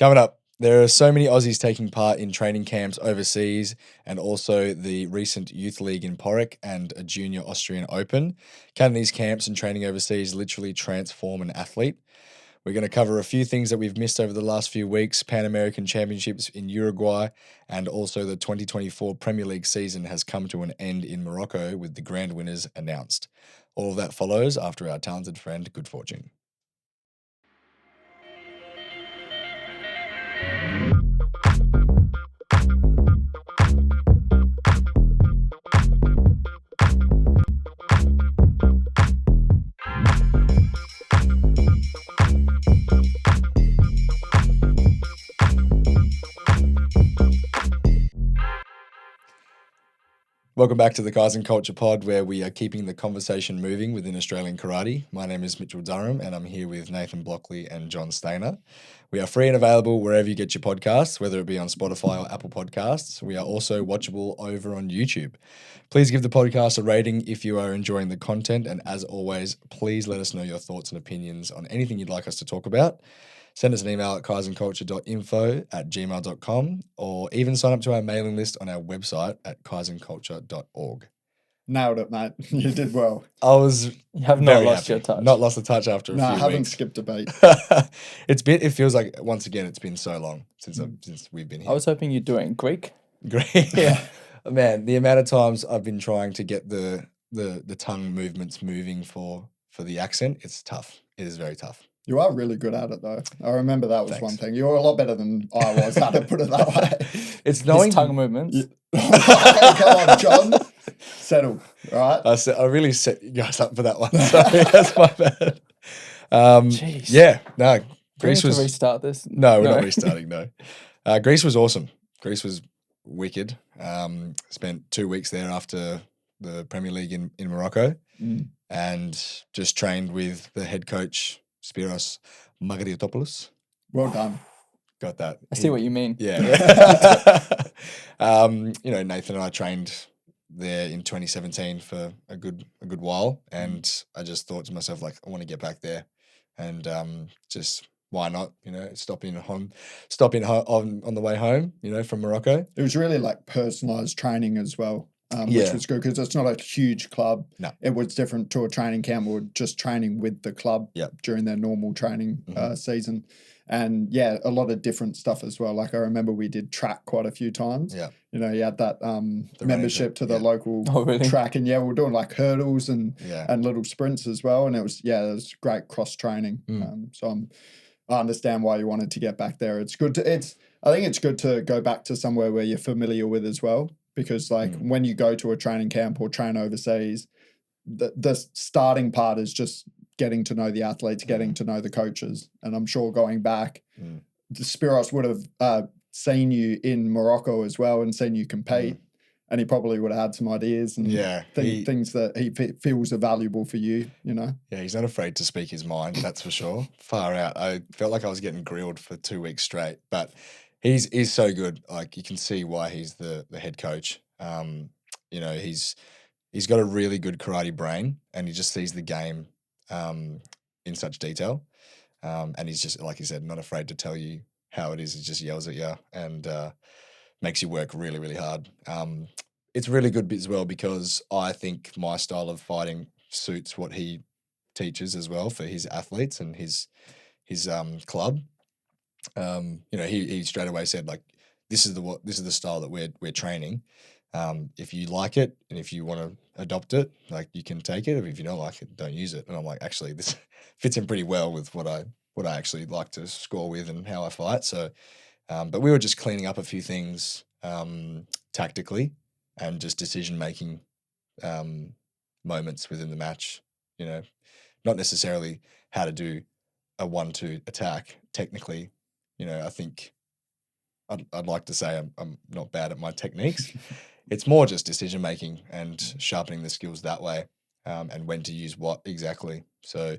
Coming up, there are so many Aussies taking part in training camps overseas and also the recent Youth League in Porrick and a Junior Austrian Open. Can these camps and training overseas literally transform an athlete? We're going to cover a few things that we've missed over the last few weeks. Pan American Championships in Uruguay and also the 2024 Premier League season has come to an end in Morocco with the grand winners announced. All of that follows after our talented friend Good Fortune. Welcome back to the Kaizen Culture Pod, where we are keeping the conversation moving within Australian karate. My name is Mitchell Durham, and I'm here with Nathan Blockley and John Stainer. We are free and available wherever you get your podcasts, whether it be on Spotify or Apple Podcasts. We are also watchable over on YouTube. Please give the podcast a rating if you are enjoying the content, and as always, please let us know your thoughts and opinions on anything you'd like us to talk about. Send us an email at kaizenculture.info@gmail.com or even sign up to our mailing list on our website at kaizenculture.org. Nailed it, mate. You did well. I was You have very not lost happy. your touch. Not lost the touch after a few No, I haven't weeks. skipped a beat. It feels like, once again, it's been so long since we've been here. I was hoping you'd do it in Greek. Great. Yeah. Man, the amount of times I've been trying to get the tongue movements moving for the accent, it's tough. It is very tough. You are really good at it, though. I remember that was Thanks. one thing. You're a lot better than I was, how to put it that way. It's knowing His tongue movements. Oh, come on, John. Settle, right? I really set you guys up for that one. Sorry, that's my bad. Jeez. Yeah, no, Do we Greece need was to restart this? no, we're not restarting. No, Greece was awesome. Greece was wicked. Spent 2 weeks there after the Premier League in Morocco, and just trained with the head coach Spiros Magriotopoulos. Well done. Got that. I see what you mean. Yeah. Nathan and I trained there in 2017 for a good while, and I just thought to myself, like, I want to get back there, and just why not? Stop in on the way home. From Morocco. It was really like personalised training as well, which was good because it's not a huge club. No. It was different to a training camp or just training with the club during their normal training season. And yeah, a lot of different stuff as well. Like I remember we did track quite a few times. Yeah. You had that membership to the local track, and we were doing like hurdles and little sprints as well. And it was great cross training. I understand why you wanted to get back there. It's good I think it's good to go back to somewhere where you're familiar with as well, because when you go to a training camp or train overseas, the starting part is just getting to know the athletes, getting to know the coaches. And I'm sure going back, the Spiros would have seen you in Morocco as well and seen you compete. And he probably would have had some ideas and things that he feels are valuable for you, Yeah, he's not afraid to speak his mind, that's for sure. Far out. I felt like I was getting grilled for 2 weeks straight, but he's so good. Like, you can see why he's the head coach. He's got a really good karate brain, and he just sees the game in such detail. And he's just, like you said, not afraid to tell you how it is. He just yells at you and makes you work really, really hard. It's really good as well because I think my style of fighting suits what he teaches as well for his athletes and his club. He straight away said, like, this is the style that we're training. If you like it and if you want to adopt it, like, you can take it. If you don't like it, don't use it. And I'm like, actually, this fits in pretty well with what I actually like to score with and how I fight. So, but we were just cleaning up a few things tactically and just decision-making moments within the match, not necessarily how to do a 1-2 attack technically. I think I'd like to say I'm not bad at my techniques. It's more just decision-making and sharpening the skills that way, and when to use what exactly. So,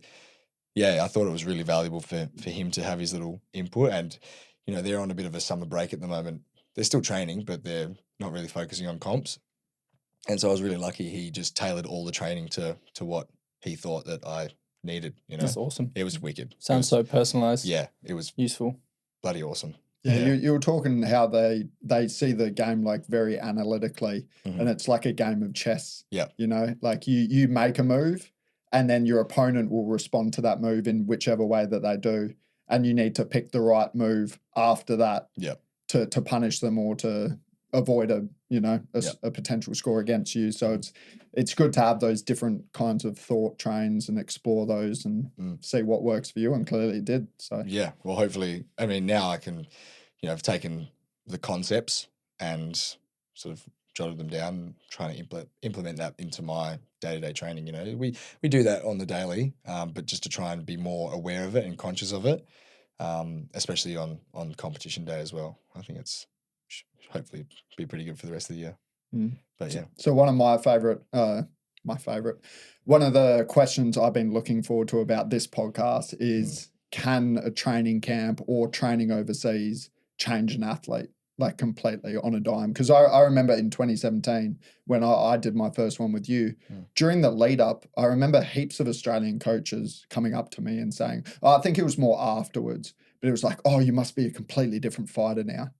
yeah, I thought it was really valuable for him to have his little input. And, they're on a bit of a summer break at the moment. They're still training, but they're not really focusing on comps. And so I was really lucky he just tailored all the training to what he thought that I needed. That's awesome. It was wicked. Sounds so personalized. Yeah, it was useful. bloody awesome. Yeah, you were talking how they see the game like very analytically, and it's like a game of chess. Yeah, you know, like you make a move, and then your opponent will respond to that move in whichever way that they do, and you need to pick the right move after that. Yeah, to punish them or to avoid a potential score against you. So it's good to have those different kinds of thought trains and explore those and see what works for you, and clearly it did. So yeah, well, hopefully, I mean, now I can, I've taken the concepts and sort of jotted them down and trying to implement that into my day-to-day training. We do that on the daily, but just to try and be more aware of it and conscious of it, especially on competition day as well. I think it's hopefully be pretty good for the rest of the year. But yeah. So one of my favorite, one of the questions I've been looking forward to about this podcast is, can a training camp or training overseas change an athlete like completely on a dime? Because I remember in 2017 when I did my first one with you, during the lead up, I remember heaps of Australian coaches coming up to me and saying, I think it was more afterwards, but it was like, oh, you must be a completely different fighter now.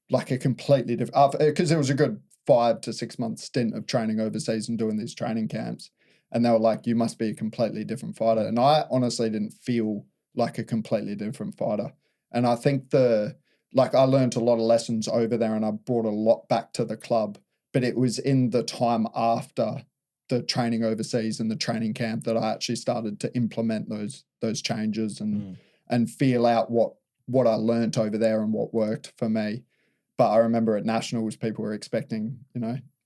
Like a completely different, because it was a good 5 to 6 month stint of training overseas and doing these training camps. And they were like, you must be a completely different fighter. And I honestly didn't feel like a completely different fighter. And I think I learned a lot of lessons over there and I brought a lot back to the club, but it was in the time after the training overseas and the training camp that I actually started to implement those changes and feel out what I learned over there and what worked for me. But I remember at Nationals, people were expecting,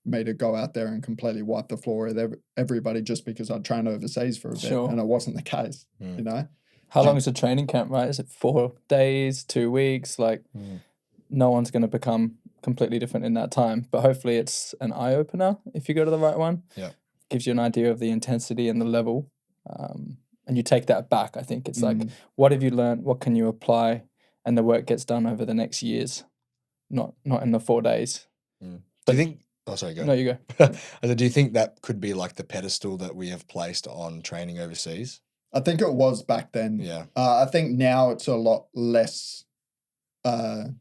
me to go out there and completely wipe the floor with everybody just because I'd trained overseas for a bit. And it wasn't the case, How long is a training camp, right? Is it 4 days, 2 weeks? Like, no one's going to become completely different in that time. But hopefully it's an eye-opener if you go to the right one. Yeah. Gives you an idea of the intensity and the level. And you take that back, I think. It's like, what have you learned? What can you apply? And the work gets done over the next years. Not in the 4 days. Do you think? Oh, sorry, go. No, you go. Do you think that could be like the pedestal that we have placed on training overseas? I think it was back then. Yeah. I think now it's a lot less. There's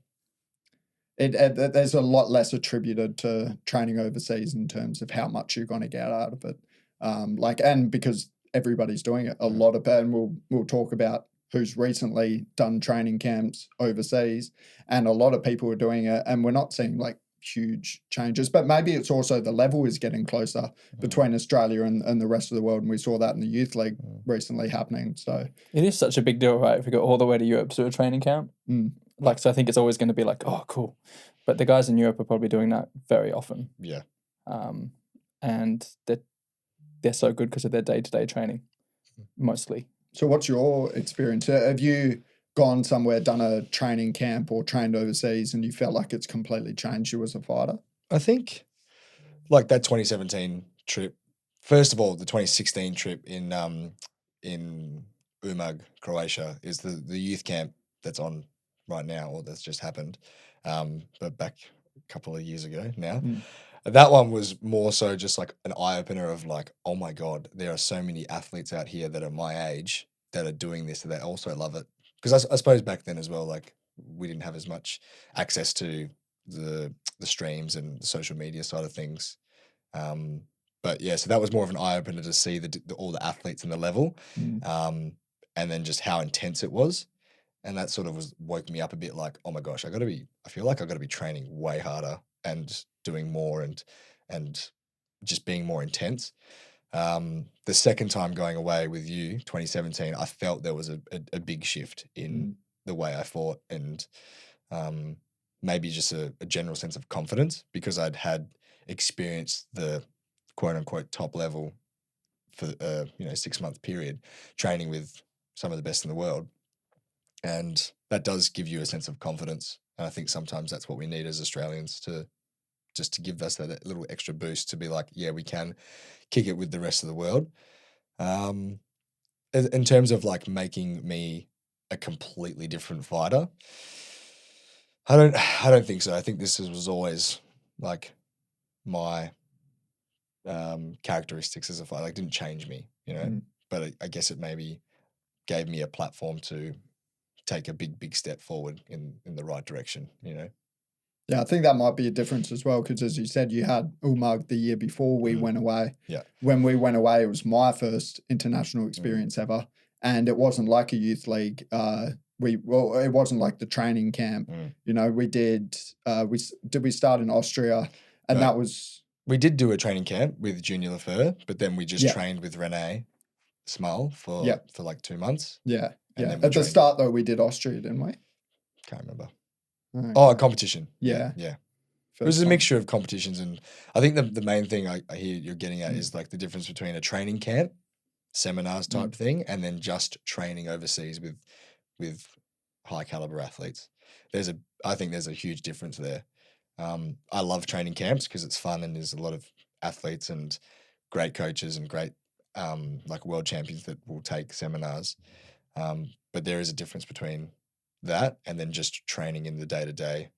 a lot less attributed to training overseas in terms of how much you're going to get out of it. And because everybody's doing it, a lot of, and we'll talk about who's recently done training camps overseas, and a lot of people are doing it, and we're not seeing like huge changes, but maybe it's also the level is getting closer between Australia and the rest of the world, and we saw that in the youth league recently happening. So it is such a big deal, right? If we go all the way to Europe to a training camp, so I think it's always going to be like, oh, cool, but the guys in Europe are probably doing that very often. Yeah, and they're so good because of their day-to-day training, mostly. So what's your experience? Have you gone somewhere, done a training camp or trained overseas and you felt like it's completely changed you as a fighter? I think like that 2017 trip, first of all, the 2016 trip in Umag, Croatia is the youth camp that's on right now, or that's just happened. But back a couple of years ago now. That one was more so just like an eye-opener of like, oh my God, there are so many athletes out here that are my age that are doing this and they also love it. Because I suppose back then as well, like we didn't have as much access to the streams and the social media side of things. But yeah, so that was more of an eye-opener to see all the athletes and the level, and then just how intense it was. And that sort of woke me up a bit like, oh my gosh, I feel like I got to be training way harder and doing more and just being more intense. The second time going away with you, 2017, I felt there was a big shift in the way I fought and maybe just a general sense of confidence because I'd had experienced the quote unquote top level for 6-month period training with some of the best in the world. And that does give you a sense of confidence. And I think sometimes that's what we need as Australians to give us that little extra boost to be like, yeah, we can kick it with the rest of the world. In terms of like making me a completely different fighter, I don't think so. I think this was always like my characteristics as a fighter. Like, didn't change me, But I guess it maybe gave me a platform to take a big step forward in the right direction, you know. Yeah, I think that might be a difference as well, because as you said, you had Umag the year before we went away. Yeah. When we went away, it was my first international experience ever, and it wasn't like a youth league. It wasn't like the training camp. You know, we start in Austria, and that was... We did do a training camp with Junior Lefeur, but then we just trained with Renee Small for like 2 months. Yeah, and at the start, though, we did Austria, didn't we? Can't remember. Okay. Oh, a competition. Yeah. It was a mixture of competitions, and I think the main thing I hear you're getting at is like the difference between a training camp, seminars type thing, and then just training overseas with high caliber athletes. I think there's a huge difference there. I love training camps because it's fun and there's a lot of athletes and great coaches and great like world champions that will take seminars. But there is a difference between that and then just training in the day-to-day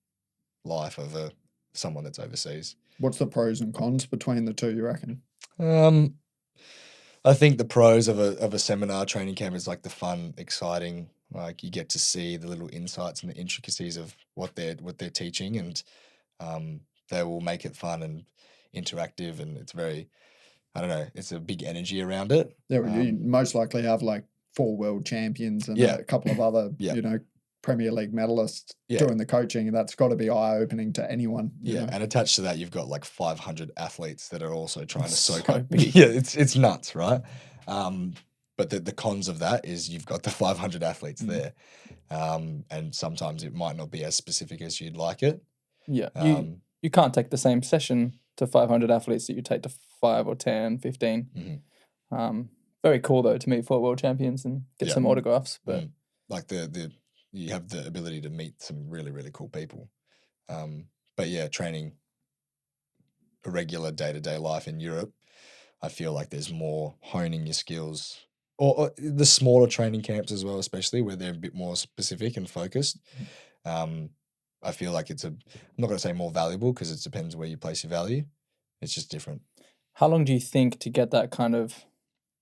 life of someone that's overseas. What's the pros and cons between the two, you reckon? I think the pros of a seminar training camp is like the fun, exciting, like you get to see the little insights and the intricacies of what they're teaching, and they will make it fun and interactive, and it's very, I don't know, it's a big energy around it. Yeah, you most likely have like 4 world champions and a couple of other, you know, Premier League medalists doing the coaching, and that's got to be eye-opening to anyone. You know? And attached to that, you've got like 500 athletes that are also trying to soak up. Yeah, it's nuts, right? But the cons of that is you've got the 500 athletes there, and sometimes it might not be as specific as you'd like it. Yeah, you can't take the same session to 500 athletes that you take to 5 or 10, 15. Very cool though to meet 4 world champions and get some autographs. But like you have the ability to meet some really, really cool people. But yeah, training a regular day-to-day life in Europe, I feel like there's more honing your skills, or the smaller training camps as well, especially where they're a bit more specific and focused. I feel like I'm not going to say more valuable because it depends where you place your value. It's just different. How long do you think to get that kind of,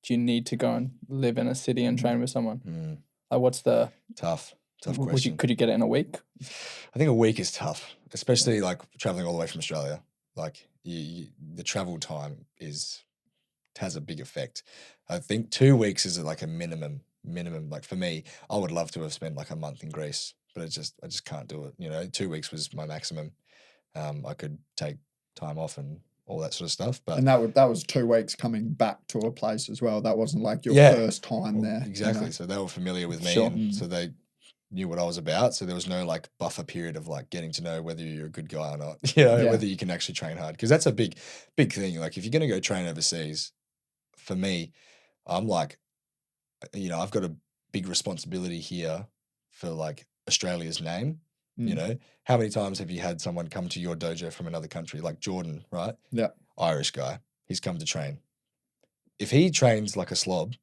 do you need to go and live in a city and train with someone? Like what's the... Tough question. Could you get it in a week? I think a week is tough, especially like traveling all the way from Australia. Like the travel time has a big effect. I think 2 weeks is like a minimum. Like for me, I would love to have spent like a month in Greece, but I just can't do it. You know, 2 weeks was my maximum. I could take time off and all that sort of stuff, but and that was 2 weeks coming back to a place as well. That wasn't like your first time there. Exactly. You know? So they were familiar with me, and so they knew what I was about. So there was no like buffer period of like getting to know whether you're a good guy or not. You know, whether you can actually train hard, because that's a big thing. Like if you're going to go train overseas, for me, I'm like, you know, I've got a big responsibility here for like Australia's name. You know, how many times have you had someone come to your dojo from another country, like Jordan, right? Yeah. Irish guy. He's come to train. If he trains like a slob,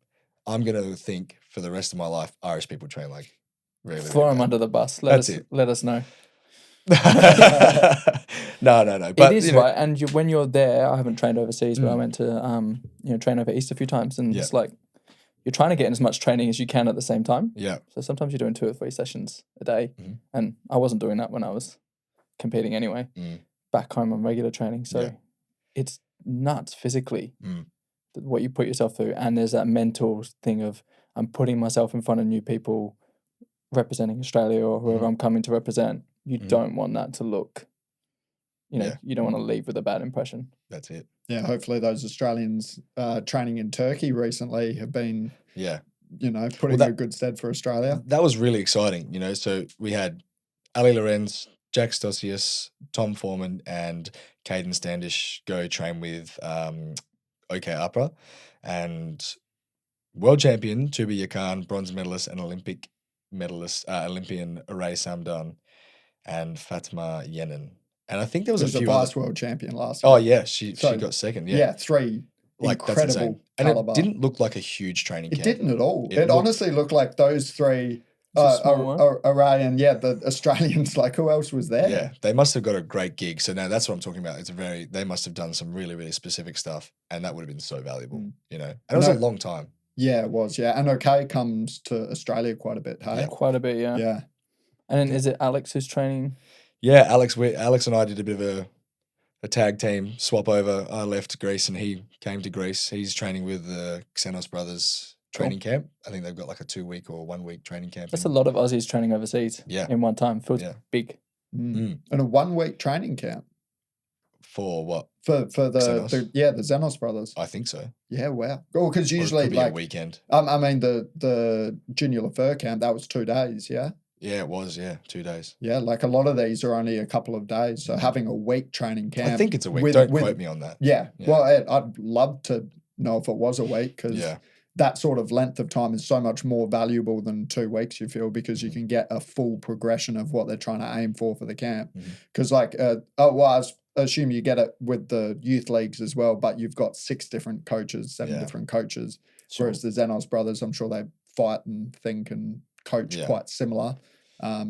I'm going to think for the rest of my life, Irish people train like really, really Throw him bad. under the bus. Let us know. No. But, it is right. And when you're there, I haven't trained overseas, but I went to train over East a few times, and it's like you're trying to get in as much training as you can at the same time. Yeah. So sometimes you're doing 2 or 3 sessions a day, and I wasn't doing that when I was competing anyway. Back home on regular training, so it's nuts physically what you put yourself through, and there's that mental thing of I'm putting myself in front of new people, representing Australia or whoever I'm coming to represent. You don't want that to look, you know, you don't want to leave with a bad impression. That's it. Yeah, hopefully those Australians training in Turkey recently have been, you know, putting a good stead for Australia. That was really exciting, you know. So we had Ali Lorenz, Jack Stosius, Tom Foreman, and Kaizen Standish go train with OK Upra, and world champion Tubi Yakan, bronze medalist and Olympic medalist, Olympian Ray Samdan, and Fatima Yenin. And I think there was a few vice world champion last year. Oh yeah, she got second. Yeah, 3 incredible caliber. And it didn't look like a huge training camp. It didn't at all. It honestly looked like those 3. Array and the Australians. Like who else was there? Yeah, they must have got a great gig. So now that's what I'm talking about. They must have done some really, really specific stuff, and that would have been so valuable. You know, and it was a long time. Yeah, it was. Yeah, and OK comes to Australia quite a bit. Hey, yeah. Quite a bit. Yeah. Yeah. And then is it Alex who's training? Yeah, Alex and I did a bit of a tag team swap over. I left Greece and he came to Greece. He's training with the Xenos Brothers training camp. I think they've got like a 2-week or 1-week training camp. That's a lot of Aussies training overseas. Yeah. In one time. Feels big. And a 1-week training camp. For what? For the Xenos Brothers. I think so. Yeah, wow. Well, because usually like a weekend. I mean the Junior Lafer camp, that was 2 days, yeah? Yeah, it was, 2 days. Yeah, like a lot of these are only a couple of days. So having a week training camp. I think it's a week. Don't quote me on that. Yeah. Well, I'd love to know if it was a week because that sort of length of time is so much more valuable than 2 weeks, you feel, because you can get a full progression of what they're trying to aim for the camp. Because I assume you get it with the youth leagues as well, but you've got 6 different coaches, 7 different coaches. Sure. Whereas the Xenos Brothers, I'm sure they fight and think and coach quite similar.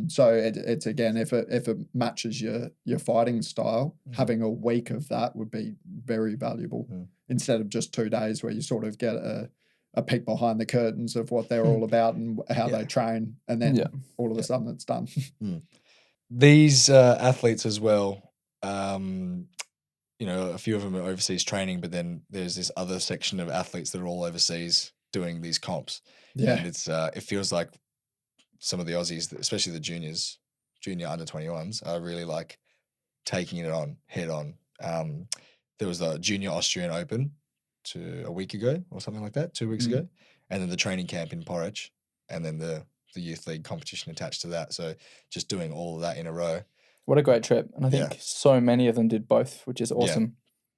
So it's again, if it matches your fighting style, having a week of that would be very valuable instead of just 2 days where you sort of get a peek behind the curtains of what they're all about and how they train, and then all of a sudden it's done. These athletes as well, a few of them are overseas training, but then there's this other section of athletes that are all overseas doing these comps. Yeah, and it feels like some of the Aussies, especially the junior under 21s, are really like taking it on head on. There was the Junior Austrian Open a week ago or something like that, 2 weeks ago, and then the training camp in Porridge, and then the youth league competition attached to that. So just doing all of that in a row. What a great trip. And I think so many of them did both, which is awesome. Yeah.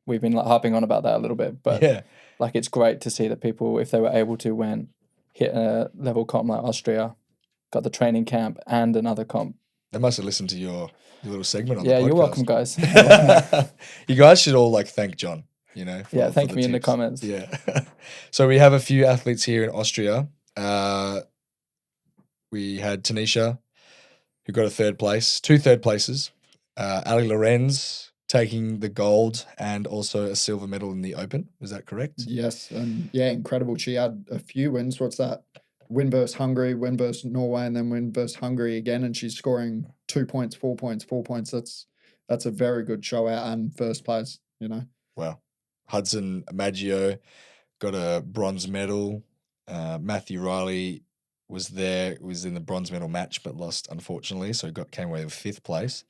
We've been like harping on about that a little bit, but like it's great to see that people, if they were able to, hit a level comp like Austria, got the training camp and another comp. They must have listened to your little segment on the podcast. Yeah, you're welcome, guys. You guys should all thank John, thank me tips in the comments. Yeah. So we have a few athletes here in Austria. We had Tanisha, who got a 3rd place, 2 3rd places. Ali Lorenz taking the gold and also a silver medal in the Open. Is that correct? Yes. And incredible. She had a few wins. What's that? Win versus Hungary, win versus Norway, and then win versus Hungary again. And she's scoring 2 points, 4 points, 4 points. That's a very good show out and first place, Wow. Hudson Maggio got a bronze medal. Matthew Riley was in the bronze medal match, but lost, unfortunately. So came away with 5th place.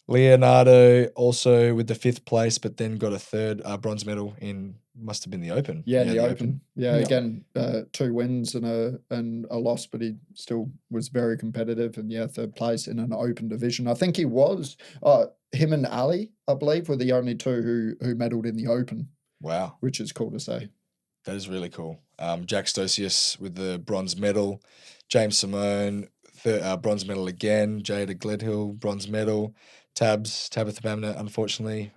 Leonardo also with the 5th place, but then got a 3rd bronze medal must have been the Open. Yeah, the Open. Yeah, again, 2 wins and a loss, but he still was very competitive and 3rd place in an Open division. I think he was. Him and Ali, I believe, were the only 2 who medalled in the Open. Wow, which is cool to say. That is really cool. Jack Stosius with the bronze medal. James Simone, bronze medal again. Jada Gledhill, bronze medal. Tabitha Bamner, unfortunately,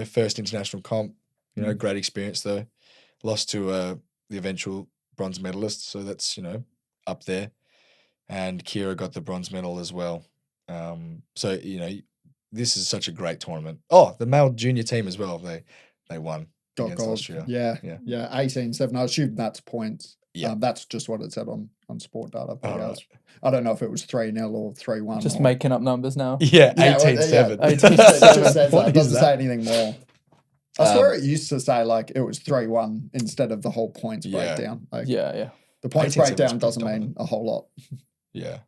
first international comp. Great experience though. Lost to the eventual bronze medalist, so that's up there. And Kira got the bronze medal as well. So this is such a great tournament. Oh, the male junior team as well. They won. Got gold. Austria. Yeah. 18-7. I assume that's points. Yeah. That's just what it said on Sport Data. Right. I don't know if it was 3-0 or 3-1. Just making up numbers now. Yeah, 18-7. 18-7. It doesn't say anything more. I swear it used to say like it was 3-1 instead of the whole points breakdown. Like, the points breakdown doesn't mean a whole lot. Yeah.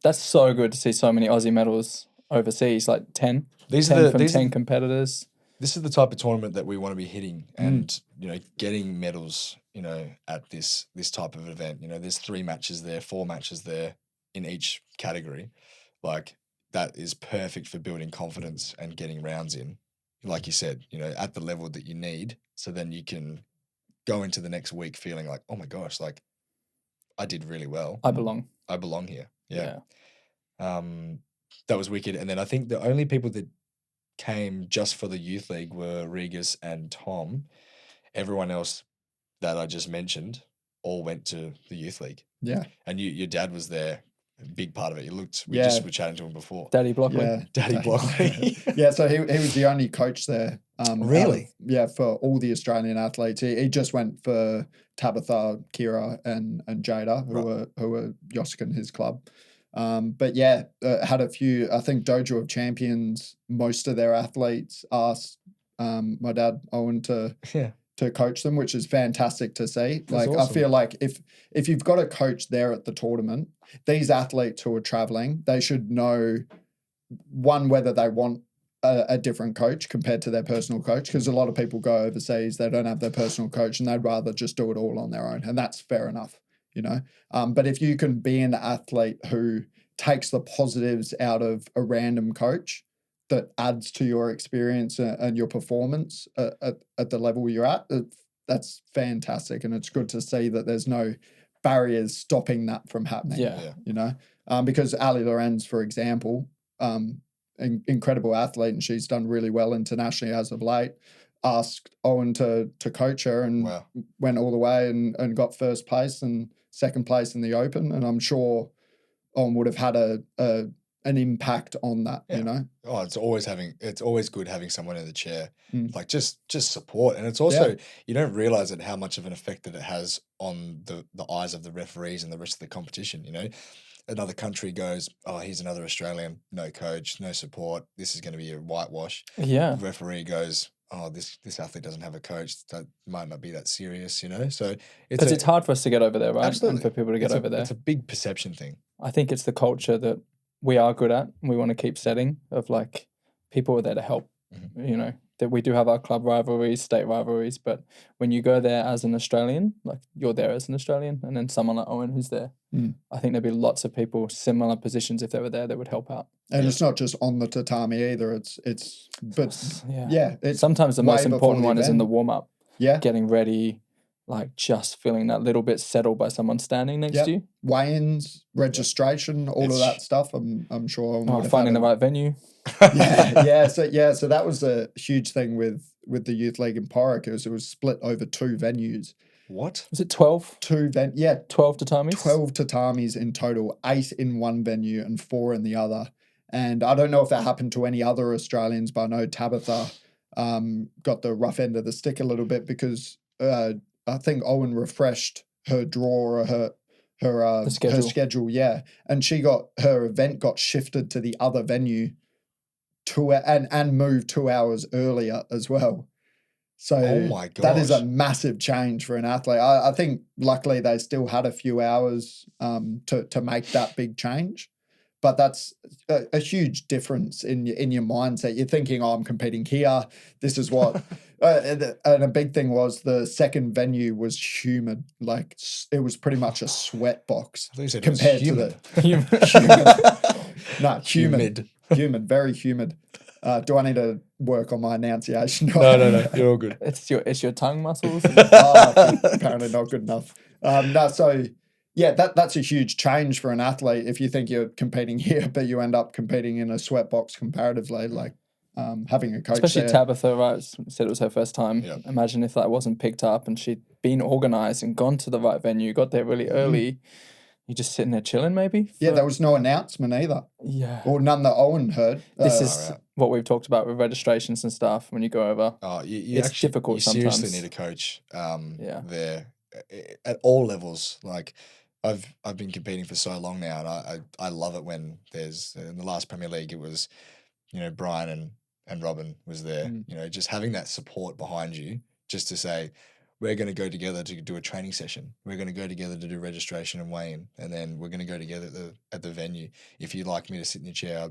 That's so good to see so many Aussie medals overseas, like 10. These are 10 competitors. This is the type of tournament that we want to be hitting and, getting medals, at this type of event. There's 3 matches there, 4 matches there in each category. Like that is perfect for building confidence and getting rounds in. Like you said, at the level that you need. So then you can go into the next week feeling like, oh my gosh, like I did really well. I belong here. Yeah. That was wicked. And then I think the only people that came just for the youth league were Regis and Tom. Everyone else that I just mentioned all went to the youth league. Yeah. And your dad was there big part of it. We just were chatting to him before. Daddy Blockley. Yeah. Daddy Blockley. Yeah, so he was the only coach there. Really? For all the Australian athletes. He just went for Tabitha, Kira, and Jada, who were Yosk and his club. But yeah, had a few. I think Dojo of Champions. Most of their athletes asked my dad Owen to coach them, which is fantastic to see. That's awesome. I feel like if you've got a coach there at the tournament, these athletes who are traveling, they should know whether they want a different coach compared to their personal coach, because a lot of people go overseas, they don't have their personal coach and they'd rather just do it all on their own, and that's fair enough, you know. But if you can be an athlete who takes the positives out of a random coach that adds to your experience and your performance at the level you're at, that's fantastic, and it's good to see that there's no barriers stopping that from happening. You know, because Ali Lorenz, for example, incredible athlete, and she's done really well internationally as of late, asked Owen to coach her, and went all the way and got first place and second place in the Open, and I'm sure Owen would have had an impact on that, you know. Oh, it's always good having someone in the chair, like just support. And it's also, you don't realize how much of an effect that it has on the eyes of the referees and the rest of the competition, you know. Another country goes, oh, here's another Australian, no coach, no support, this is going to be a whitewash. The referee goes, oh, this athlete doesn't have a coach, that might not be that serious, you know. So it's hard for us to get over there, right? Absolutely. And for people to get over there. It's a big perception thing. I think it's the culture that we are good at and we want to keep setting, of like, people are there to help, you know, that we do have our club rivalries, state rivalries, but when you go there as an Australian, like you're there as an Australian, and then someone like Owen who's there, I think there'd be lots of people, similar positions, if they were there, that would help out. And it's not just on the tatami either. It's sometimes the most important one is in the warm up. Yeah. Getting ready, like just feeling that little bit settled by someone standing next to you. Weigh-ins, registration, all of that stuff. I'm sure. Finding the right venue. So that was a huge thing with the youth league in Porrick. It was split over 2 venues. What was it? 12? 12 tatamis. 12 tatamis in total, 8 in one venue and 4 in the other. And I don't know if that happened to any other Australians, but I know Tabitha got the rough end of the stick a little bit, because I think Owen refreshed her draw or her schedule, and her event got shifted to the other venue and moved 2 hours earlier as well. So oh my gosh, that is a massive change for an athlete. I think luckily they still had a few hours to make that big change, but that's a huge difference in your mindset. You're thinking, oh, I'm competing here. This is what. And a big thing was the second venue was humid. Like, it was pretty much a sweat box compared to the humid. Humid, very humid. Do I need to work on my enunciation? No, you're all good. It's your tongue muscles. Apparently not good enough. That's a huge change for an athlete. If you think you're competing here, but you end up competing in a sweat box comparatively, like having a coach, especially there. Tabitha, right? Said it was her first time. Yep. Imagine if that wasn't picked up and she'd been organised and gone to the right venue, got there really early. You're just sitting there chilling, maybe. There was no announcement either. Yeah, or none that Owen heard. This is what we've talked about with registrations and stuff. When you go over, it's difficult. You sometimes. Seriously need a coach. There at all levels. Like, I've been competing for so long now, and I love it when there's, in the last Premier League, it was, you know, Brian and Robin was there. You know, just having that support behind you, just to say, we're going to go together to do a training session. We're going to go together to do registration and weigh-in, and then we're going to go together at the venue. If you'd like me to sit in your chair,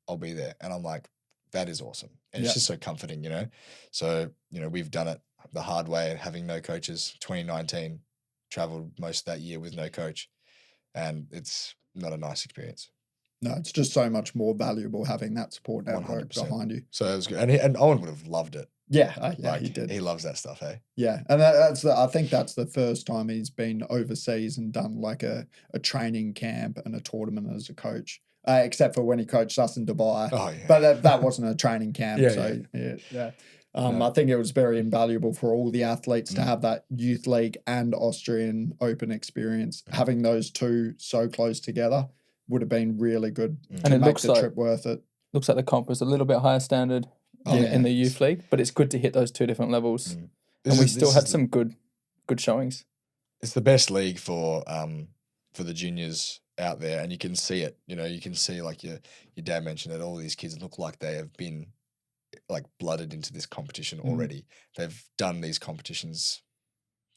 I'll be there. And I'm like, that is awesome. And it's just so comforting, you know. So, you know, we've done it the hard way, having no coaches. 2019, traveled most of that year with no coach, and it's not a nice experience. No, it's just so much more valuable having that support network 100%. Behind you. So it was good, and Owen would have loved it. Yeah, like, he did. He loves that stuff, hey? Yeah, and I think that's the first time he's been overseas and done like a training camp and a tournament as a coach, except for when he coached us in Dubai. Oh, yeah. But that wasn't a training camp, I think it was very invaluable for all the athletes to have that youth league and Austrian Open experience, having those two so close together. would have been really good and to it make looks the like, trip worth it. Looks like the comp was a little bit higher standard in the youth league, but it's good to hit those two different levels. And we still had some good showings. It's the best league for the juniors out there, and you can see it. You know, you can see, like your dad mentioned, that all these kids look like they have been like blooded into this competition already. They've done these competitions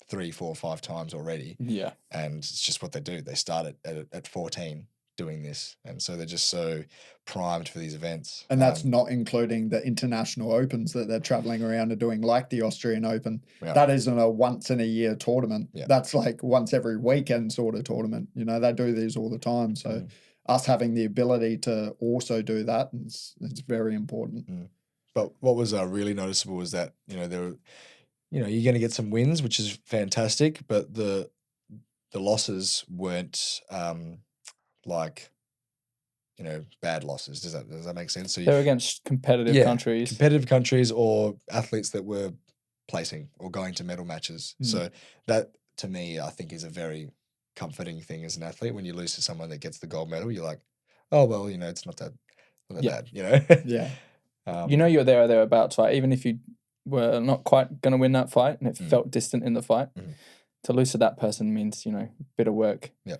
3, 4, 5 times already. Yeah. And it's just what they do. They start at 14 doing this. And so they're just so primed for these events. And that's not including the international opens that they're traveling around and doing, like the Austrian Open. Yeah. That isn't a once in a year tournament. Yeah. That's like once every weekend sort of tournament. You know, they do these all the time. So us having the ability to also do that, it's very important. But what was really noticeable was that, you know, there were, you know, you're going to get some wins, which is fantastic, but the losses weren't like, you know, bad losses. Does that make sense? So they're against competitive countries or athletes that were placing or going to medal matches. So that, to me, I think is a very comforting thing as an athlete. When you lose to someone that gets the gold medal, you're like, oh well, you know, it's not that bad, you know. Yeah. You know, you're there or thereabouts, right? Even if you were not quite going to win that fight and it felt distant in the fight, to lose to that person means, you know, a bit of work. Yeah.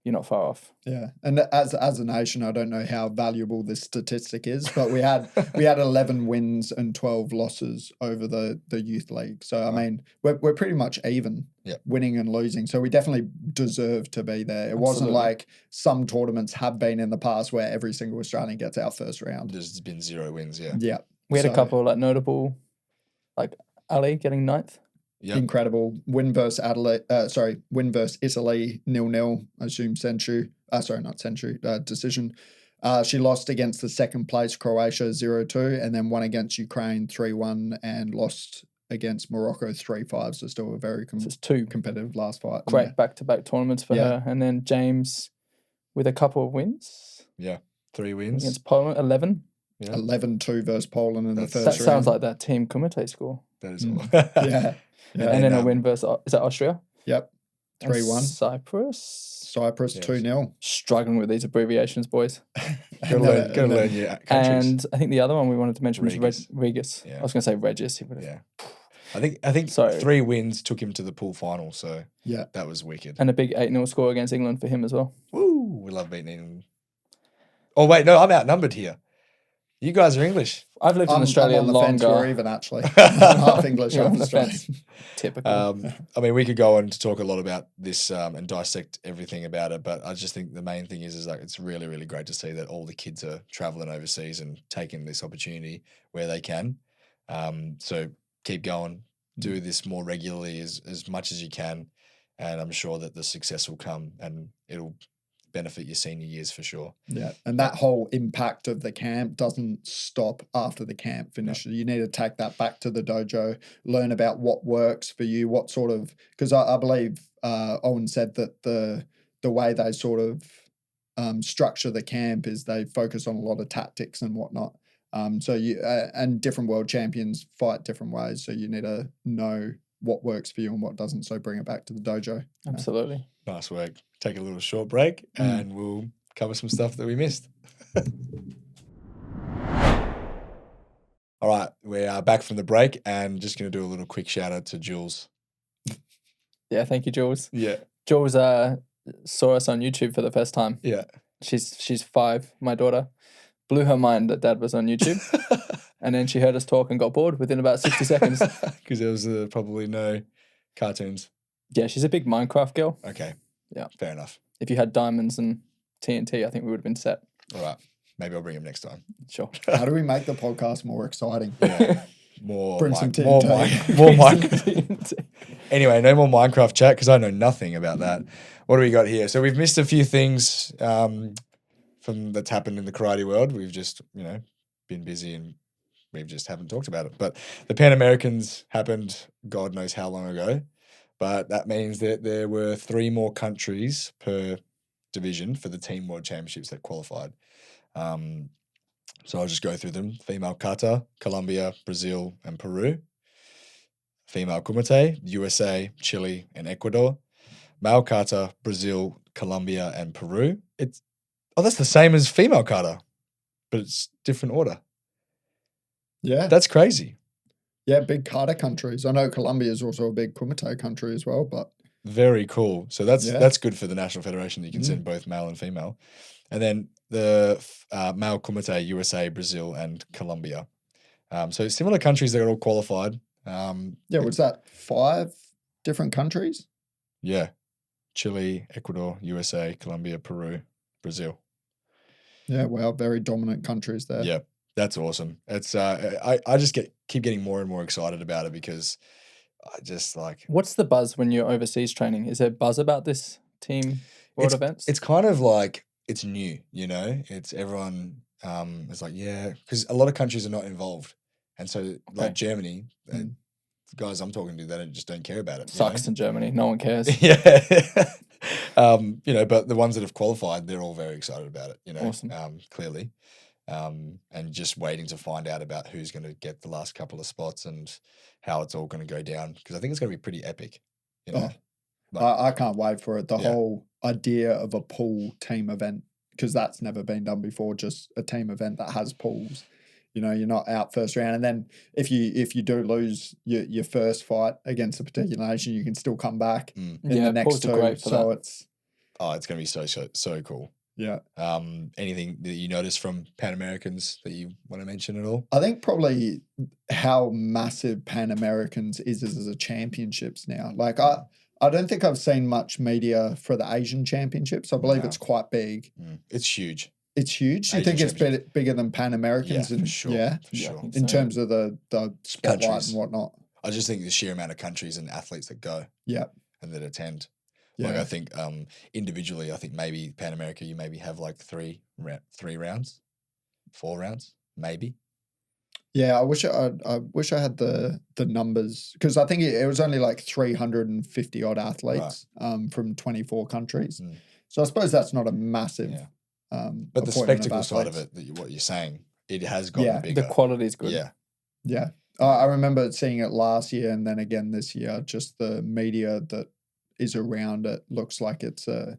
You're not far off. Yeah. And as a nation, I don't know how valuable this statistic is, but we had 11 wins and 12 losses over the youth league. So, I mean, we're pretty much even winning and losing. So we definitely deserve to be there. It wasn't like some tournaments have been in the past where every single Australian gets our first round. There's been 0 wins, yeah. Yeah. We had a couple like notable, like Ali getting 9th. Yep. Incredible. Win versus Italy 0-0. I assume decision. She lost against the second place Croatia 0-2, and then won against Ukraine 3-1, and lost against Morocco 3-5. So still a very competitive last fight. Great back-to-back tournaments for her. And then James with a couple of wins. Yeah, 3 wins against Poland. 11. Yeah. 11-2 versus Poland in the first round. That sounds like that Team Kumite score. That is all. Yeah. Yeah. And then a win versus, is that Austria? Yep. 3-1. Cyprus 2-0. Struggling with these abbreviations, boys. Gotta learn your countries. And I think the other one we wanted to mention was Regis. Yeah. I was going to say Regis. Yeah. I think 3 wins took him to the pool final, so that was wicked. And a big 8-0 score against England for him as well. Woo! We love beating England. Oh, wait, no, I'm outnumbered here. You guys are English. I've lived in Australia I'm on the longer. fence, you're even actually. I'm half English, half Australian. Typical. I mean, we could go on to talk a lot about this and dissect everything about it, but I just think the main thing is like it's really, really great to see that all the kids are traveling overseas and taking this opportunity where they can. So keep going, do this more regularly as much as you can, and I'm sure that the success will come and it'll benefit your senior years for sure. Yeah, and that whole impact of the camp doesn't stop after the camp finishes. You need to take that back to the dojo, learn about what works for you, what sort of, because I believe Owen said that the way they sort of structure the camp is they focus on a lot of tactics and whatnot. So you and different world champions fight different ways, so you need to know what works for you and what doesn't. So bring it back to the dojo. Absolutely. Nice work. Take a little short break and we'll cover some stuff that we missed. All right, we are back from the break and just going to do a little quick shout out to Jules. Yeah, thank you, Jules. Yeah. Jules saw us on YouTube for the first time. Yeah. She's 5, my daughter. Blew her mind that Dad was on YouTube. And then she heard us talk and got bored within about 60 seconds. Because there was probably no cartoons. Yeah, she's a big Minecraft girl. Okay. Yeah. Fair enough. If you had diamonds and TNT, I think we would have been set. All right. Maybe I'll bring him next time. Sure. How do we make the podcast more exciting? Yeah. More TNT. More Minecraft. Anyway, no more Minecraft chat because I know nothing about that. What do we got here? So we've missed a few things from that's happened in the karate world. We've just, been busy and we just haven't talked about it. But the Pan Americans happened God knows how long ago. But that means that there were 3 more countries per division for the Team World Championships that qualified. So I'll just go through them. Female kata, Colombia, Brazil, and Peru. Female kumite, USA, Chile, and Ecuador. Male kata, Brazil, Colombia, and Peru. Oh, that's the same as female kata, but it's different order. Yeah. That's crazy. Yeah, big kata countries. I know Colombia is also a big kumite country as well, but very cool. So that's good for the National Federation that you can send both male and female. And then the male kumite, USA, Brazil, and Colombia. So similar countries that are all qualified. Was that 5 different countries? Yeah. Chile, Ecuador, USA, Colombia, Peru, Brazil. Yeah, wow, very dominant countries there. Yeah, that's awesome. It's I just keep getting more and more excited about it because I just like. What's the buzz when you're overseas training? Is there buzz about this team world events? It's kind of like it's new, It's everyone is like, yeah, because a lot of countries are not involved, and so like Germany, the guys I'm talking to, they just don't care about it. Sucks in Germany. No one cares. Yeah. But the ones that have qualified, they're all very excited about it, Awesome. Clearly. And just waiting to find out about who's going to get the last couple of spots and how it's all going to go down. Because I think it's going to be pretty epic, I can't wait for it. The whole idea of a pool team event, because that's never been done before, just a team event that has pools. You're not out first round, and then if you do lose your first fight against a particular nation, you can still come back in the next 2. So it's going to be so cool. Yeah. Anything that you notice from Pan Americans that you want to mention at all? I think probably how massive Pan Americans is as a championships now. Like I don't think I've seen much media for the Asian championships. I believe it's quite big. It's huge. It's huge. You think it's bigger than Pan Americans? Yeah, for sure. Yeah, for sure. In terms of the spotlight countries and whatnot. I just think the sheer amount of countries and athletes that go. Yeah. And that attend. Yeah. Like I think individually, I think maybe Pan America, you maybe have like 3 rounds, 4 rounds, maybe. Yeah, I wish I had the numbers, because I think it was only like 350 odd athletes from 24 countries. So I suppose that's not a massive. Yeah. But the spectacle side of it, what you're saying, it has gotten bigger. The quality is good. Yeah. Yeah. I remember seeing it last year and then again this year. Just the media that is around it looks like it's a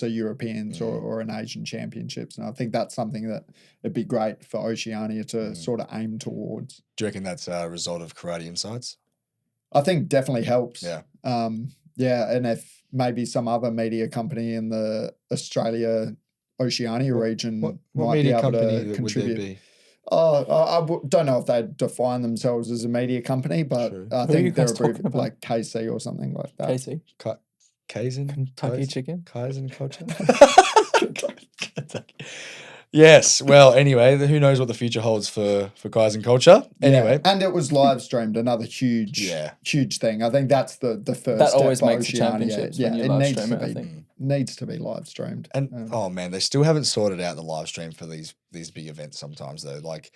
Europeans or an Asian championships, and I think that's something that it'd be great for Oceania to sort of aim towards. Do you reckon that's a result of Karate Insights? I think definitely helps. Yeah. And if maybe some other media company in the Australia Oceania region might be able to contribute. Would there be? Don't know if they define themselves as a media company, but I think they're a group like KC or something like that. KC? Kaizen? Kentucky chicken? Kaizen culture? Yes. Well, anyway, who knows what the future holds for Kaizen culture? Anyway. And it was live streamed, another huge thing. I think that's the first that step always for makes the Oceania. championships when you live stream it, I think. Needs to be live streamed. And oh man, they still haven't sorted out the live stream for these big events sometimes though. Like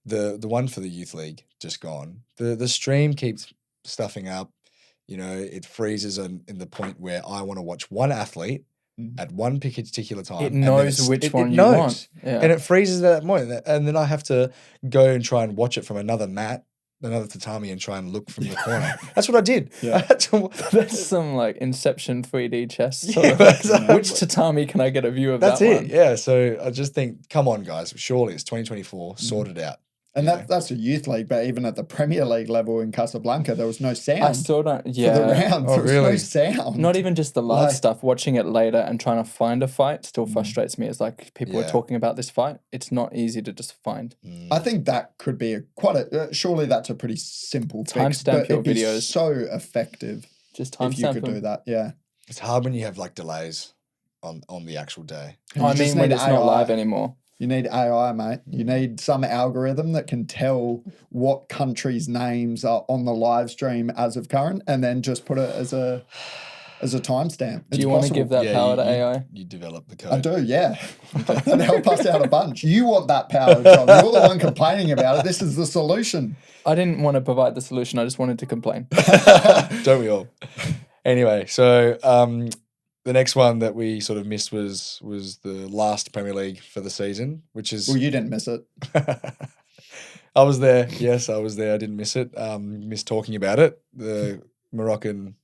the one for the youth league just gone. The stream keeps stuffing up. It freezes in the point where I want to watch one athlete at one particular time. It knows which one you want. Yeah. And it freezes at that point. And then I have to go and try and watch it from another tatami, and try and look from the corner. That's what I did. Yeah. That's some Inception 3D chess. Which tatami can I get a view of that one? That's it. Yeah. So I just think, come on, guys. Surely it's 2024. Sort it out. And that's a youth league, but even at the Premier League level in Casablanca, there was no sound. I still don't. Yeah. For the rounds, oh, there was no sound. Not even just the live stuff. Watching it later and trying to find a fight still frustrates me. It's like people are talking about this fight. It's not easy to just find. I think that could be surely that's a pretty simple fix. Timestamp your it'd be videos. So effective. Just timestamp if you could do that. Yeah. It's hard when you have delays on the actual day. I mean, when it's not live anymore. You need AI, mate. You need some algorithm that can tell what countries' names are on the live stream as of current, and then just put it as a timestamp. Do you want to give that power to AI? You develop the code. I do, yeah. And help us out a bunch. You want that power, John. You're the one complaining about it. This is the solution. I didn't want to provide the solution. I just wanted to complain. Don't we all? Anyway, so the next one that we sort of missed was the last Premier League for the season, which is... Well, you didn't miss it. I was there. Yes, I was there. I didn't miss it. Missed talking about it. The Moroccan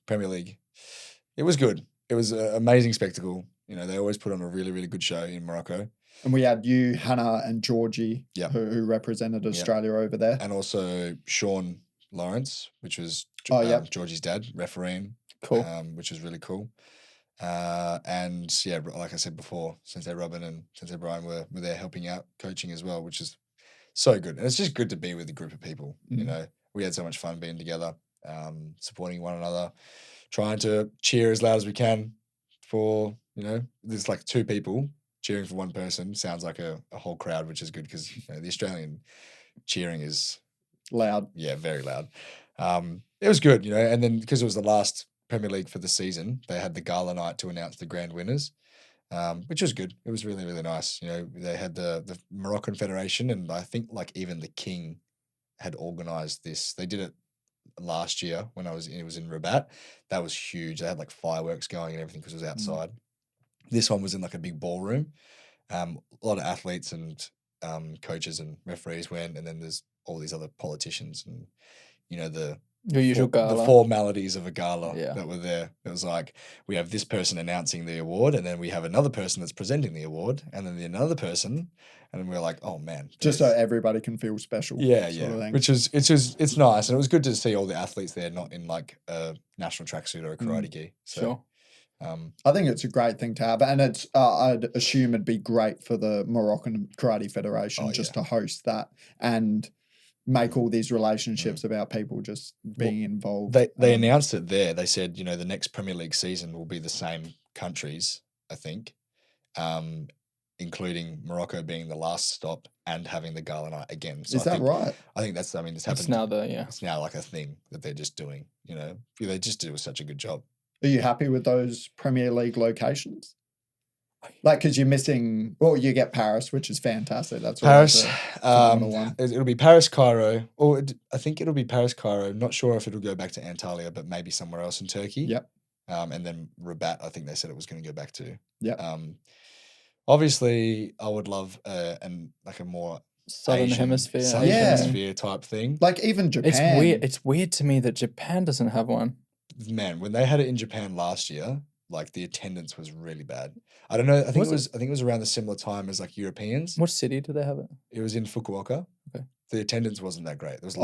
Premier League. It was good. It was an amazing spectacle. They always put on a really, really good show in Morocco. And we had you, Hannah, and Georgie, who represented Australia over there. And also Sean Lawrence, which was Georgie's dad, refereeing. Cool. Which was really cool. And yeah, like I said before, Sensei Robin and Sensei Brian were there helping out, coaching as well, which is so good. And it's just good to be with a group of people. We had so much fun being together, supporting one another, trying to cheer as loud as we can for, there's like two people cheering for one person. Sounds like a whole crowd, which is good because the Australian cheering is loud. Yeah, very loud. It was good, and then because it was the last Premier League for the season, they had the gala night to announce the grand winners, which was good. It was really, really nice. They had the Moroccan Federation, and I think like even the King had organised this. They did it last year when it was in Rabat. That was huge. They had like fireworks going and everything because it was outside. This one was in like a big ballroom. A lot of athletes and coaches and referees went, and then there's all these other politicians and your usual gala. The formalities of a gala that were there. It was like, we have this person announcing the award, and then we have another person that's presenting the award, and then another person, and then we're like, oh man. Just so everybody can feel special. Yeah. Which is, it's nice. And it was good to see all the athletes there, not in like a national tracksuit or a karate gi. So, sure. I think it's a great thing to have, and it's I'd assume it'd be great for the Moroccan Karate Federation to host that and make all these relationships about people just being involved. They announced it there. They said, the next Premier League season will be the same countries, I think, including Morocco being the last stop and having the gala night again. So Is that right? I think that's, it's happened. It's now It's now like a thing that they're just doing, They just do such a good job. Are you happy with those Premier League locations? Like, because you're missing, you get Paris, which is fantastic. That's Paris. It'll be Paris, Cairo, or I think it'll be Paris, Cairo. Not sure if it'll go back to Antalya, but maybe somewhere else in Turkey. Yep. And then Rabat, I think they said it was going to go back to. Yep. Obviously, I would love a more Southern Hemisphere Hemisphere type thing. Like even Japan. It's weird to me that Japan doesn't have one. Man, when they had it in Japan last year, like the attendance was really bad. I don't know. I think it was around the similar time as like Europeans. What city do they have it? It was in Fukuoka. Okay. The attendance wasn't that great. There was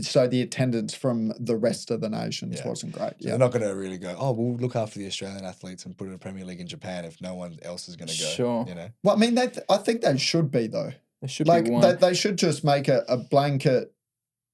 so the attendance from the rest of the nations wasn't great. So they're not going to really go, we'll look after the Australian athletes and put in a Premier League in Japan if no one else is going to go. Sure. Well, I mean, I think they should be though. There should be one. They should just make a blanket.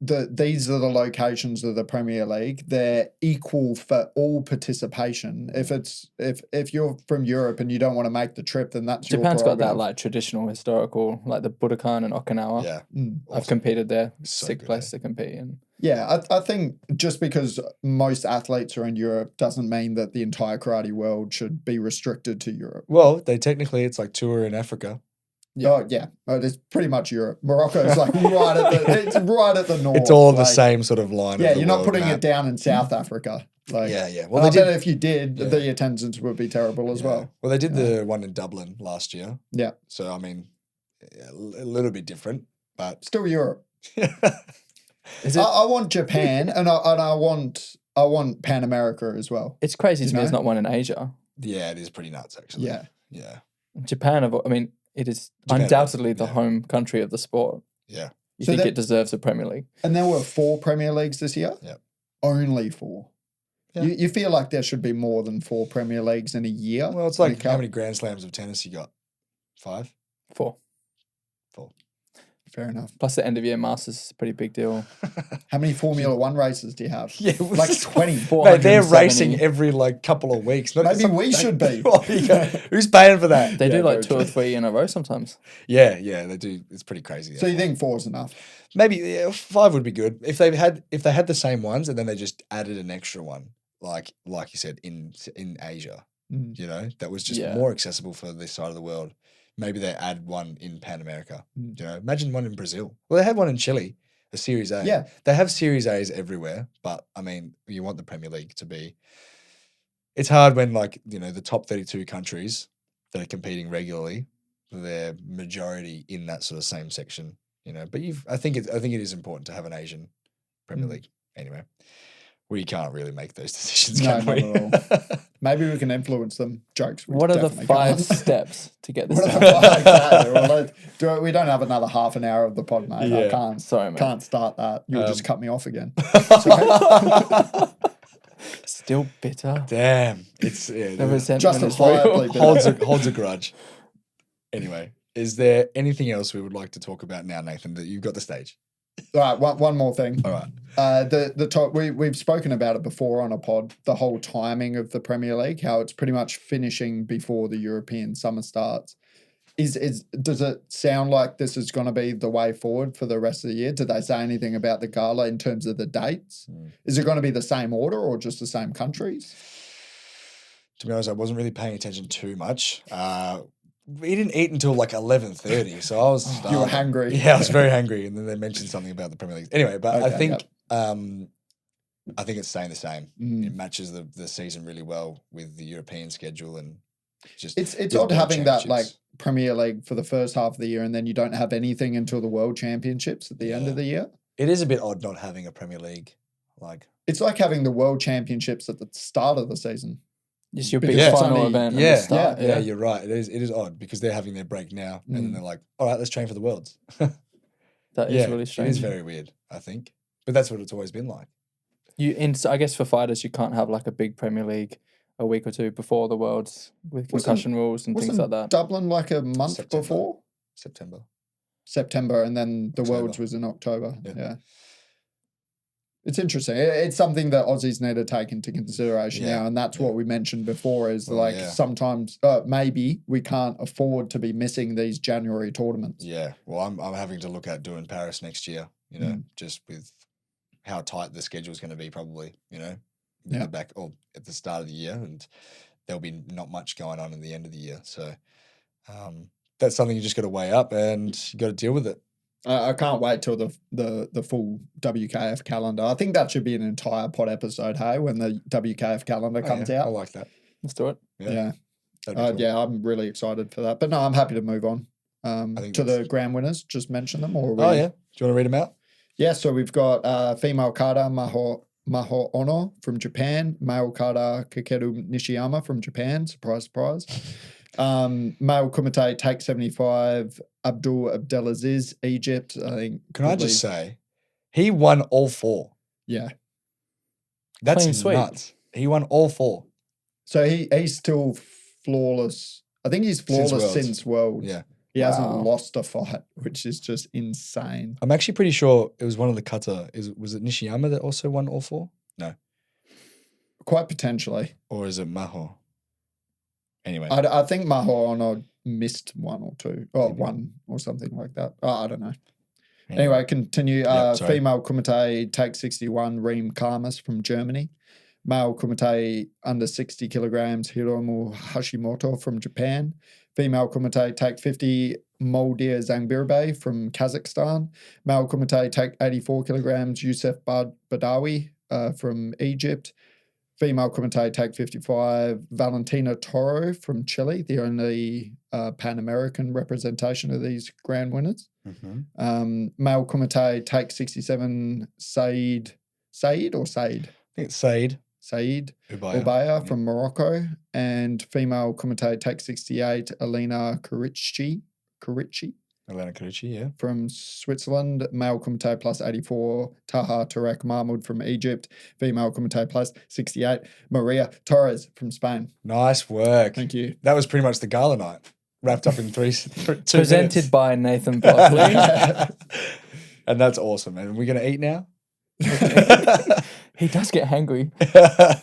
These are the locations of the Premier League. They're equal for all participation. If you're from Europe and you don't want to make the trip, then that's Japan's got that like traditional historical, like the Budokan and Okinawa. Yeah, awesome. I've competed there. So Sick place to compete in. Yeah, I think just because most athletes are in Europe doesn't mean that the entire karate world should be restricted to Europe. Well, it's like two are in Africa. Yeah. Oh yeah, it's pretty much Europe. Morocco is like right at the north. It's all the same sort of line. Yeah, you're not putting it down in South Africa. Like, yeah. Well, I bet if you did, the attendance would be terrible as well. Well, they did the one in Dublin last year. Yeah. So I mean, a little bit different, but still Europe. I want Japan, and I want Pan America as well. It's crazy to me there's not one in Asia. Yeah, it is pretty nuts actually. Yeah. Japan, it is undoubtedly the home country of the sport. Yeah. You think it deserves a Premier League. And there were 4 Premier Leagues this year? Yeah. Only 4. Yeah. You feel like there should be more than 4 Premier Leagues in a year? Well, it's like how many Grand Slams of tennis you got? 5? 4. Fair enough. Plus the end of year Masters is a pretty big deal. How many Formula 1 races do you have? Yeah, like 20. Mate, they're racing every couple of weeks. Maybe we should be. Who's paying for that? They do 2 or 3 in a row sometimes. Yeah, they do. It's pretty crazy. So you think 4 is enough? Maybe 5 would be good if they had the same ones and then they just added an extra one, like you said in Asia. That was just more accessible for this side of the world. Maybe they add one in Pan America. Imagine one in Brazil. Well, they have one in Chile, a Series A. Yeah. They have Series A's everywhere, but I mean, you want the Premier League to be. It's hard when the top 32 countries that are competing regularly, they're majority in that sort of same section. But I think it is important to have an Asian Premier League. Anyway, We can't really make those decisions, No, can we? not at all. Maybe we can influence them. Jokes. What are the 5 steps to get this done? Exactly. Well, we don't have another half an hour of the pod, mate. Yeah. I can't. Sorry, mate. Can't start that. You'll just cut me off again. Still bitter. Damn. It's The resentment justifiably holds a grudge. Anyway, is there anything else we would like to talk about now, Nathan, that you've got the stage? All right, one more thing. All right. The top we've spoken about it before on a pod. The whole timing of the Premier League, how it's pretty much finishing before the European summer starts. Does it sound like this is going to be the way forward for the rest of the year? Did they say anything about the gala in terms of the dates? Is it going to be the same order or just the same countries? To be honest, I wasn't really paying attention too much. We didn't eat until like 11:30, so I was starving. You were hungry. Yeah, I was very hungry, and then they mentioned something about the Premier League. Anyway, but Okay, I think it's staying the same. It matches the season really well with the European schedule, and just it's odd having that like Premier League for the first half of the year, and then you don't have anything until the World Championships at the end of the year. It is a bit odd not having a Premier League. Like it's like having the World Championships at the start of the season. It's your big final event. Yeah. At the start. Yeah, you're right. It is odd because they're having their break now, and then they're like, "All right, let's train for the Worlds." That is really strange. It is very weird, I think, but that's what it's always been like. I guess for fighters, you can't have like a big Premier League a week or two before the Worlds with concussion rules and things like that. Dublin like a month before? September, and then the Worlds was in October. Yeah. It's interesting. It's something that Aussies need to take into consideration now, and that's what we mentioned before is sometimes maybe we can't afford to be missing these January tournaments. Yeah, well, I'm having to look at doing Paris next year, just with how tight the schedule is going to be probably, the back or at the start of the year, and there'll be not much going on in the end of the year. So that's something you just got to weigh up and you got to deal with it. I can't wait till the full WKF calendar. I think that should be an entire pod episode, hey, when the WKF calendar comes out. I like that. Let's do it. Yeah. Cool. Yeah, I'm really excited for that. But no, I'm happy to move on to the grand winners. Just mention them. Or do you want to read them out? Yeah, so we've got female kata Maho Ono from Japan, male kata Kakeru Nishiyama from Japan, surprise, surprise. Male kumite take 75, Abdul Abdelaziz, Egypt. I think. Can I just say, he won all 4. Yeah, that's nuts. He won all 4. So he's still flawless. I think he's flawless since Worlds. Yeah, he hasn't lost a fight, which is just insane. I'm actually pretty sure it was one of the kata. Was it Nishiyama that also won all 4? No, quite potentially. Or is it Maho? Anyway, I think Maho Ono missed 1 or 2, or 1 or something like that. I don't know. Anyway, continue. Female kumite take 61, Reem Karmas from Germany. Male kumite under 60 kilograms, Hiromu Hashimoto from Japan. Female kumite take 50, Moldir Zangbirbe from Kazakhstan. Male kumite take 84 kilograms, Youssef Badawi from Egypt. Female kumite take 55, Valentina Toro from Chile, the only Pan-American representation of these grand winners. Male kumite take 67, Said? I think it's Said Ubaya from Morocco. And female kumite take 68, Elena Karici. Elena Karici, yeah. From Switzerland. Male kumite plus 84, Taha Tarek Mahmoud from Egypt. Female kumite plus 68, Maria Torres from Spain. Nice work. Thank you. That was pretty much the gala night, wrapped up in 2 Presented minutes. by Nathan Buckley. And that's awesome. And we're going to eat now? He does get hangry.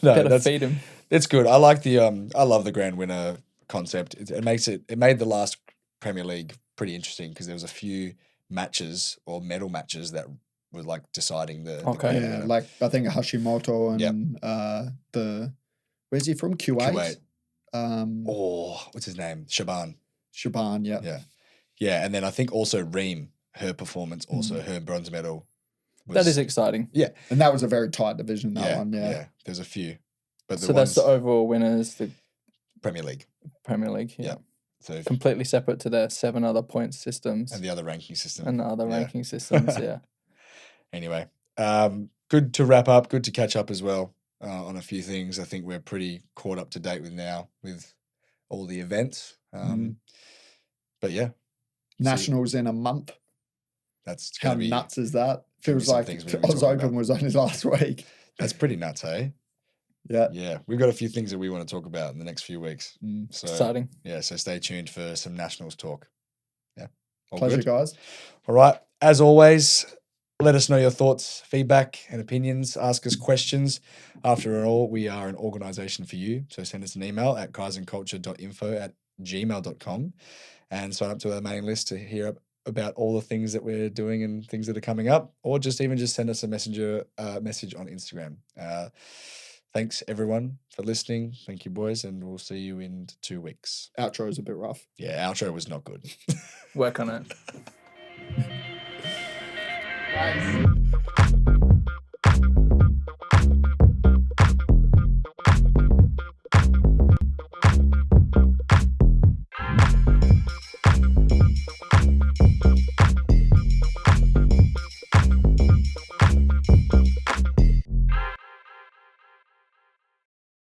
Gotta feed him. It's good. I like I love the grand winner concept. It made the last Premier League pretty interesting because there was a few matches or medal matches that were like deciding the grand winner. Like I think Hashimoto and where's he from? Kuwait. What's his name? Shaban, yeah. And then I think also Reem, her performance, also her bronze medal. That is exciting. Yeah, and that was a very tight division. That one, yeah. There's a few, but that's the overall winners, the Premier League. Yeah. So completely separate to their 7 other point systems and the other ranking system. Yeah. Anyway, good to wrap up. Good to catch up as well on a few things. I think we're pretty caught up to date with all the events. But yeah, nationals in a month. That's how nuts is that? Feels like Oz Open was only last week. That's pretty nuts, hey? Yeah. We've got a few things that we want to talk about in the next few weeks. So, exciting. Yeah, so stay tuned for some nationals talk. Yeah. Pleasure, guys. All right. As always, let us know your thoughts, feedback, and opinions. Ask us questions. After all, we are an organization for you. So send us an email at kaizenculture.info@gmail.com and sign up to our mailing list to hear about all the things that we're doing and things that are coming up, or just send us a message on Instagram. Thanks everyone for listening. Thank you, boys, and we'll see you in 2 weeks. Outro is a bit rough. Yeah, outro was not good. Work on it. Nice.